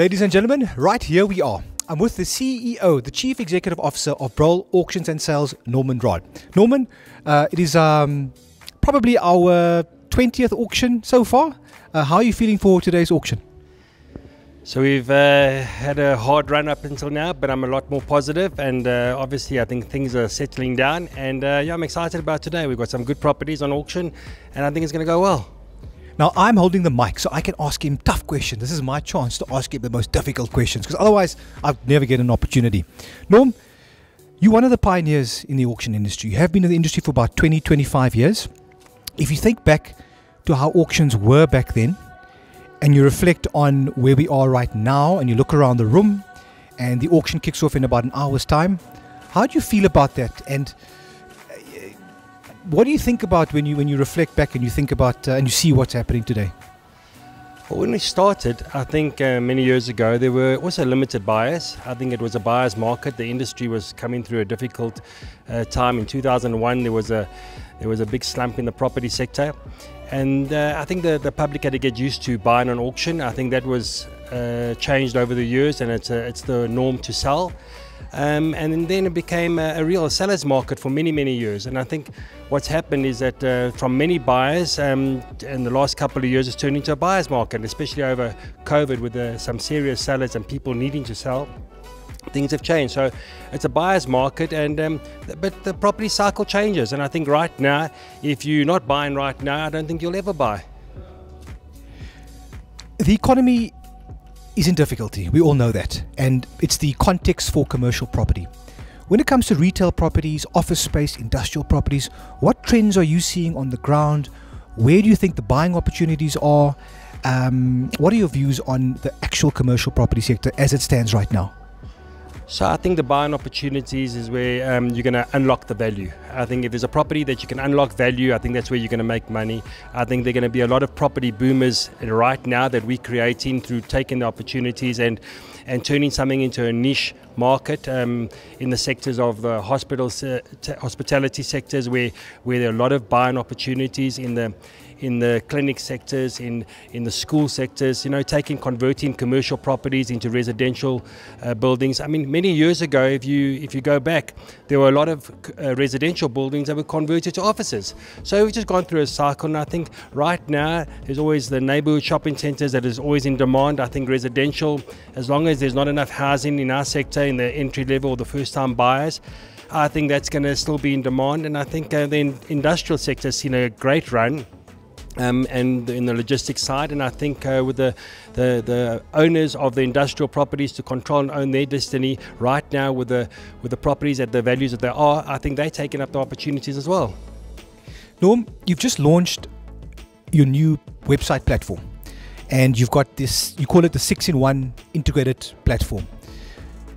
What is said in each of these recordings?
Ladies and gentlemen, right here we are. I'm with the CEO, the Chief Executive Officer of Broll Auctions and Sales, Norman Raad. Norman, it is probably our 20th auction so far. How are you feeling for today's auction? So we've had a hard run up until now, but I'm a lot more positive, and obviously I think things are settling down, and yeah, I'm excited about today. We've got some good properties on auction, and I think it's going to go well. Now I'm holding the mic so I can ask him tough questions. This is my chance to ask him the most difficult questions, because otherwise I'd never get an opportunity. Norm, you're one of the pioneers in the auction industry. You have been in the industry for about 20-25 years. If you think back to how auctions were back then, and you reflect on where we are right now, and you look around the room, and the auction kicks off in about an hour's time, how do you feel about that? And what do you think about when you reflect back and you think about and you see what's happening today? Well, when we started, I think many years ago, there were also limited buyers. I think it was a buyer's market. The industry was coming through a difficult time. In 2001, there was a big slump in the property sector. And I think the public had to get used to buying on auction. I think that was changed over the years, and it's the norm to sell. And then it became a real seller's market for many years. And I think what's happened is that from many buyers, in the last couple of years, it's turned into a buyer's market, especially over COVID with some serious sellers and people needing to sell. Things have changed, so it's a buyer's market, but the property cycle changes, and I think right now, if you're not buying right now, I don't think you'll ever buy. The economy is in difficulty, we all know that, and it's the context for commercial property. When it comes to retail properties, office space, industrial properties, what trends are you seeing on the ground? Where do you think the buying opportunities are? What are your views on the actual commercial property sector as it stands right now? So I think the buying opportunities is where you're going to unlock the value. I think if there's a property that you can unlock value, I think that's where you're going to make money. I think there are going to be a lot of property boomers right now that we're creating through taking the opportunities and turning something into a niche market in the sectors of the hospitality sectors, where there are a lot of buying opportunities in the clinic sectors, in the school sectors, converting commercial properties into residential buildings. I mean, many years ago, if you go back, there were a lot of residential buildings that were converted to offices. So we've just gone through a cycle, and I think right now there's always the neighborhood shopping centers that is always in demand. I think residential, as long as there's not enough housing in our sector, in the entry level or the first time buyers, I think that's going to still be in demand. And I think the industrial sector has seen a great run. And in the logistics side, and I think with the owners of the industrial properties to control and own their destiny right now with the properties at the values that they are, I think they're taking up the opportunities as well. Norm, you've just launched your new website platform, and you've got this, you call it the 6-in-1 integrated platform.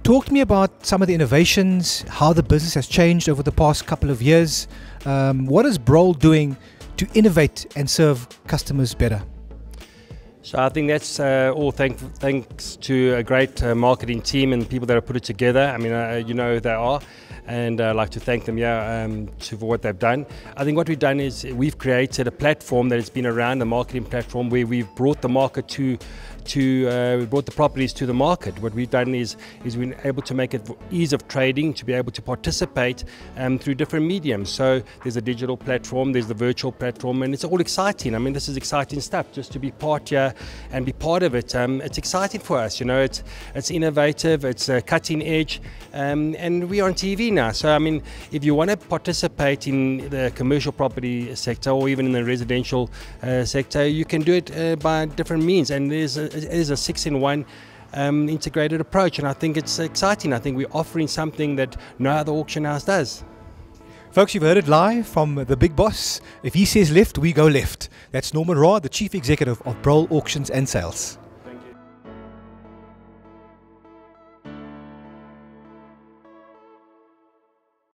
Talk to me about some of the innovations, how the business has changed over the past couple of years. What is Broll doing to innovate and serve customers better? So I think that's all thanks to a great marketing team and people that have put it together. I mean, you know who they are, and I'd like to thank them for what they've done. I think what we've done is we've created a platform that has been around, a marketing platform where we've brought the market we brought the properties to the market. What we've done is we've been able to make it ease of trading, to be able to participate through different mediums. So there's a digital platform, there's the virtual platform, and it's all exciting. I mean, this is exciting stuff. Just to be part here and be part of it, it's exciting for us. It's innovative, it's cutting edge, and we're on TV now. So I mean, if you want to participate in the commercial property sector or even in the residential sector, you can do it by different means, and it is a 6-in-1 integrated approach, and I think it's exciting. I think we're offering something that no other auction house does. Folks, you've heard it live from the big boss. If he says left, we go left. That's Norman Raad, the Chief Executive of Broll Auctions and Sales.